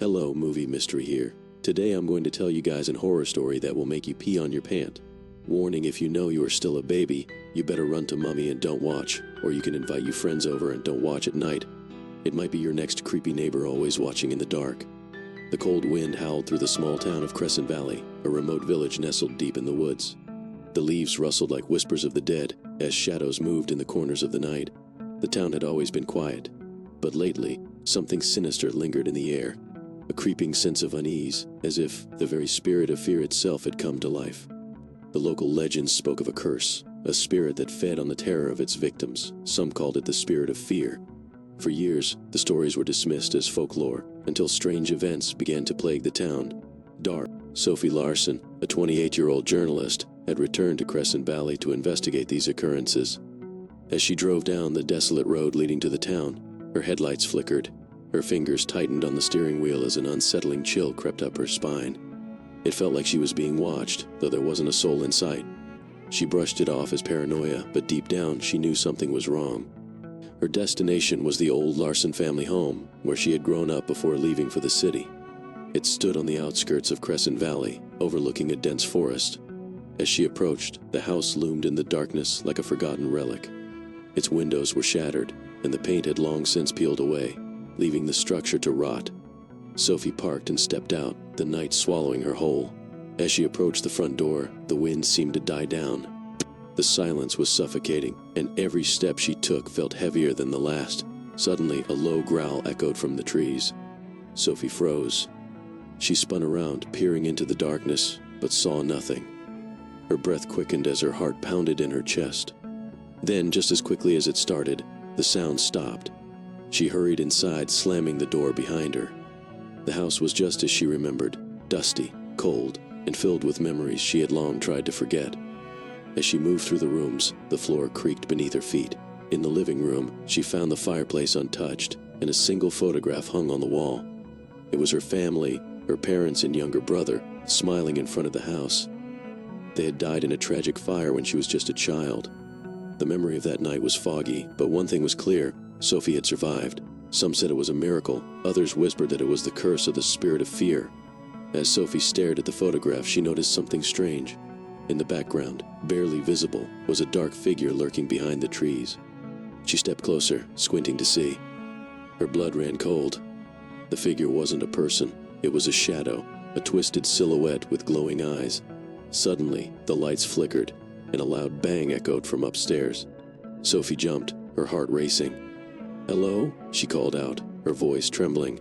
Hello, Movie Mystery here. Today I'm going to tell you guys an horror story that will make you pee on your pant. Warning, if you know you are still a baby, you better run to mommy and don't watch, or you can invite your friends over and don't watch at night. It might be your next creepy neighbor always watching in the dark. The cold wind howled through the small town of Crescent Valley, a remote village nestled deep in the woods. The leaves rustled like whispers of the dead as shadows moved in the corners of the night. The town had always been quiet, but lately, something sinister lingered in the air. A creeping sense of unease, as if the very spirit of fear itself had come to life. The local legends spoke of a curse, a spirit that fed on the terror of its victims. Some called it the spirit of fear. For years, the stories were dismissed as folklore, until strange events began to plague the town. Sophie Larson, a 28-year-old journalist, had returned to Crescent Valley to investigate these occurrences. As she drove down the desolate road leading to the town, her headlights flickered. Her fingers tightened on the steering wheel as an unsettling chill crept up her spine. It felt like she was being watched, though there wasn't a soul in sight. She brushed it off as paranoia, but deep down she knew something was wrong. Her destination was the old Larson family home, where she had grown up before leaving for the city. It stood on the outskirts of Crescent Valley, overlooking a dense forest. As she approached, the house loomed in the darkness like a forgotten relic. Its windows were shattered, and the paint had long since peeled away, leaving the structure to rot. Sophie parked and stepped out, the night swallowing her whole. As she approached the front door, the wind seemed to die down. The silence was suffocating, and every step she took felt heavier than the last. Suddenly, a low growl echoed from the trees. Sophie froze. She spun around, peering into the darkness, but saw nothing. Her breath quickened as her heart pounded in her chest. Then, just as quickly as it started, the sound stopped. She hurried inside, slamming the door behind her. The house was just as she remembered, dusty, cold, and filled with memories she had long tried to forget. As she moved through the rooms, the floor creaked beneath her feet. In the living room, she found the fireplace untouched, and a single photograph hung on the wall. It was her family, her parents and younger brother, smiling in front of the house. They had died in a tragic fire when she was just a child. The memory of that night was foggy, but one thing was clear: Sophie had survived. Some said it was a miracle, others whispered that it was the curse of the spirit of fear. As Sophie stared at the photograph, she noticed something strange. In the background, barely visible, was a dark figure lurking behind the trees. She stepped closer, squinting to see. Her blood ran cold. The figure wasn't a person, it was a shadow, a twisted silhouette with glowing eyes. Suddenly, the lights flickered, and a loud bang echoed from upstairs. Sophie jumped, her heart racing. "Hello?" she called out, her voice trembling.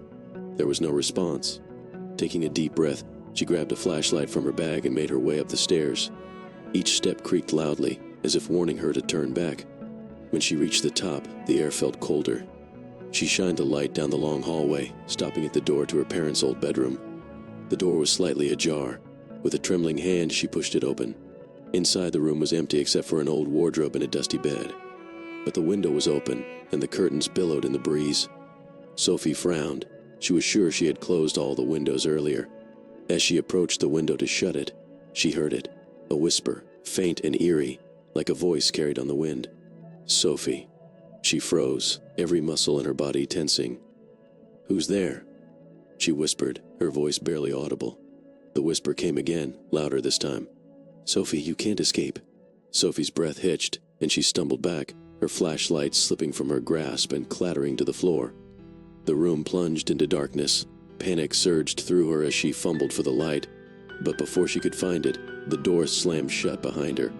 There was no response. Taking a deep breath, she grabbed a flashlight from her bag and made her way up the stairs. Each step creaked loudly, as if warning her to turn back. When she reached the top, the air felt colder. She shined the light down the long hallway, stopping at the door to her parents' old bedroom. The door was slightly ajar. With a trembling hand, she pushed it open. Inside, the room was empty except for an old wardrobe and a dusty bed. But the window was open, and the curtains billowed in the breeze. Sophie frowned. She was sure she had closed all the windows earlier. As she approached the window to shut it, she heard it, a whisper, faint and eerie, like a voice carried on the wind. "Sophie." She froze, every muscle in her body tensing. "Who's there?" she whispered, her voice barely audible. The whisper came again, louder this time. "Sophie, you can't escape." Sophie's breath hitched, and she stumbled back, her flashlight slipping from her grasp and clattering to the floor. The room plunged into darkness. Panic surged through her as she fumbled for the light, but before she could find it, the door slammed shut behind her.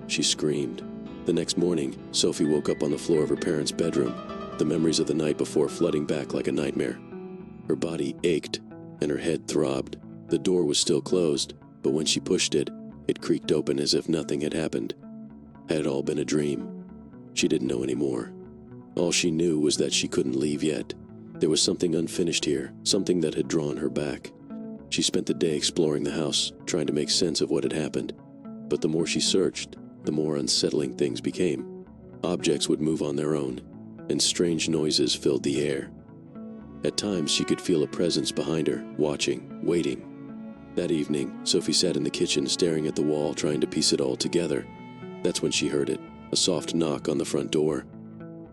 She screamed. The next morning, Sophie woke up on the floor of her parents' bedroom, the memories of the night before flooding back like a nightmare. Her body ached, and her head throbbed. The door was still closed, but when she pushed it, it creaked open as if nothing had happened. Had it all been a dream? She didn't know anymore. All she knew was that she couldn't leave yet. There was something unfinished here, something that had drawn her back. She spent the day exploring the house, trying to make sense of what had happened. But the more she searched, the more unsettling things became. Objects would move on their own, and strange noises filled the air. At times, she could feel a presence behind her, watching, waiting. That evening, Sophie sat in the kitchen staring at the wall, trying to piece it all together. That's when she heard it, a soft knock on the front door.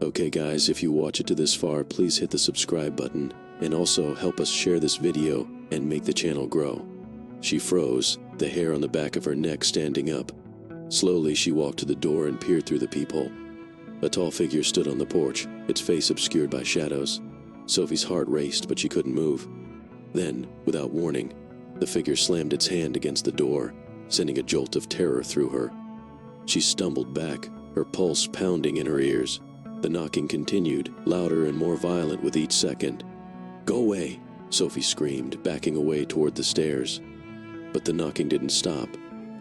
Okay guys, if you watch it to this far, please hit the subscribe button. and also help us share this video and make the channel grow. She froze, the hair on the back of her neck standing up. Slowly, she walked to the door and peered through the peephole. A tall figure stood on the porch, its face obscured by shadows. Sophie's heart raced, but she couldn't move. Then, without warning, the figure slammed its hand against the door, sending a jolt of terror through her. She stumbled back, her pulse pounding in her ears. The knocking continued, louder and more violent with each second. "Go away," Sophie screamed, backing away toward the stairs. But the knocking didn't stop.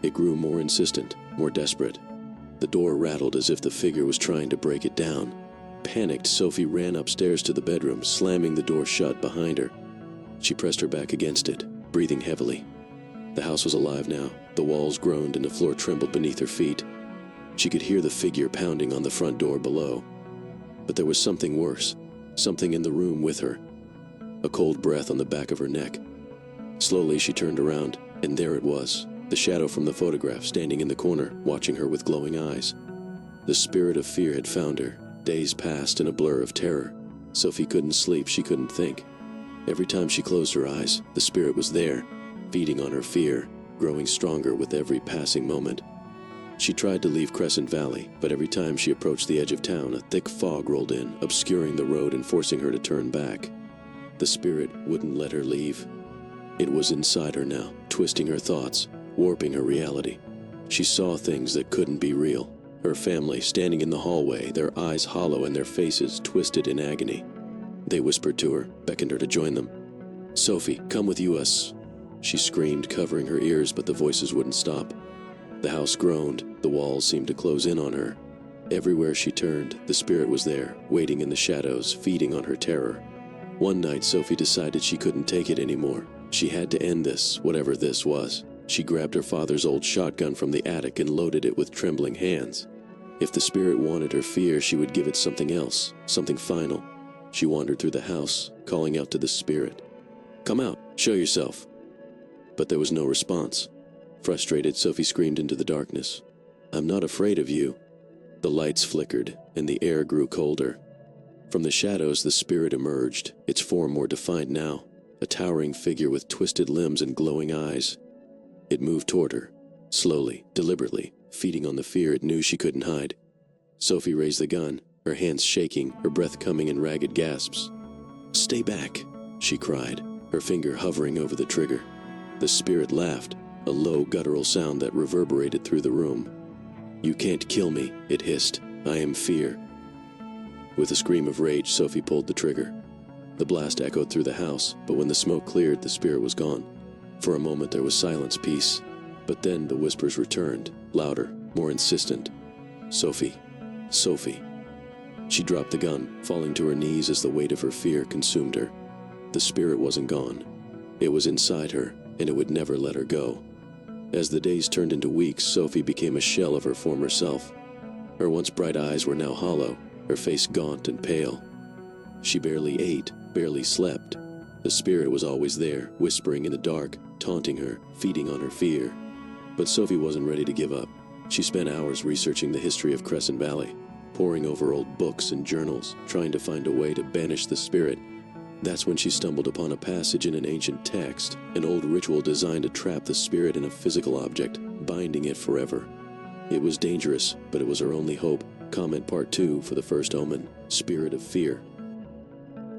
It grew more insistent, more desperate. The door rattled as if the figure was trying to break it down. Panicked, Sophie ran upstairs to the bedroom, slamming the door shut behind her. She pressed her back against it, breathing heavily. The house was alive now. The walls groaned and the floor trembled beneath her feet. She could hear the figure pounding on the front door below. But there was something worse, something in the room with her. A cold breath on the back of her neck. Slowly she turned around, and there it was, the shadow from the photograph standing in the corner, watching her with glowing eyes. The spirit of fear had found her. Days passed in a blur of terror. Sophie couldn't sleep, she couldn't think. Every time she closed her eyes, the spirit was there, feeding on her fear, growing stronger with every passing moment. She tried to leave Crescent Valley, but every time she approached the edge of town, a thick fog rolled in, obscuring the road and forcing her to turn back. The spirit wouldn't let her leave. It was inside her now, twisting her thoughts, warping her reality. She saw things that couldn't be real. Her family standing in the hallway, their eyes hollow and their faces twisted in agony. They whispered to her, beckoned her to join them. "Sophie, come with us," she screamed, covering her ears, but the voices wouldn't stop. The house groaned, the walls seemed to close in on her. Everywhere she turned, the spirit was there, waiting in the shadows, feeding on her terror. One night, Sophie decided she couldn't take it anymore. She had to end this, whatever this was. She grabbed her father's old shotgun from the attic and loaded it with trembling hands. If the spirit wanted her fear, she would give it something else, something final. She wandered through the house, calling out to the spirit. "Come out, show yourself." But there was no response. Frustrated, Sophie screamed into the darkness. "I'm not afraid of you." The lights flickered, and the air grew colder. From the shadows, the spirit emerged, its form more defined now, a towering figure with twisted limbs and glowing eyes. It moved toward her, slowly, deliberately, feeding on the fear it knew she couldn't hide. Sophie raised the gun, her hands shaking, her breath coming in ragged gasps. "Stay back," she cried, her finger hovering over the trigger. The spirit laughed, a low, guttural sound that reverberated through the room. "You can't kill me," it hissed. "I am fear." With a scream of rage, Sophie pulled the trigger. The blast echoed through the house, but when the smoke cleared, the spirit was gone. For a moment there was silence, peace, but then the whispers returned, louder, more insistent. "Sophie, Sophie." She dropped the gun, falling to her knees as the weight of her fear consumed her. The spirit wasn't gone. It was inside her, and it would never let her go. As the days turned into weeks, Sophie became a shell of her former self. Her once bright eyes were now hollow, her face gaunt and pale. She barely ate, barely slept. The spirit was always there, whispering in the dark, taunting her, feeding on her fear. But Sophie wasn't ready to give up. She spent hours researching the history of Crescent Valley, poring over old books and journals, trying to find a way to banish the spirit. That's when she stumbled upon a passage in an ancient text, an old ritual designed to trap the spirit in a physical object, binding it forever. It was dangerous, but it was her only hope. Comment Part 2 for the first omen, Spirit of Fear.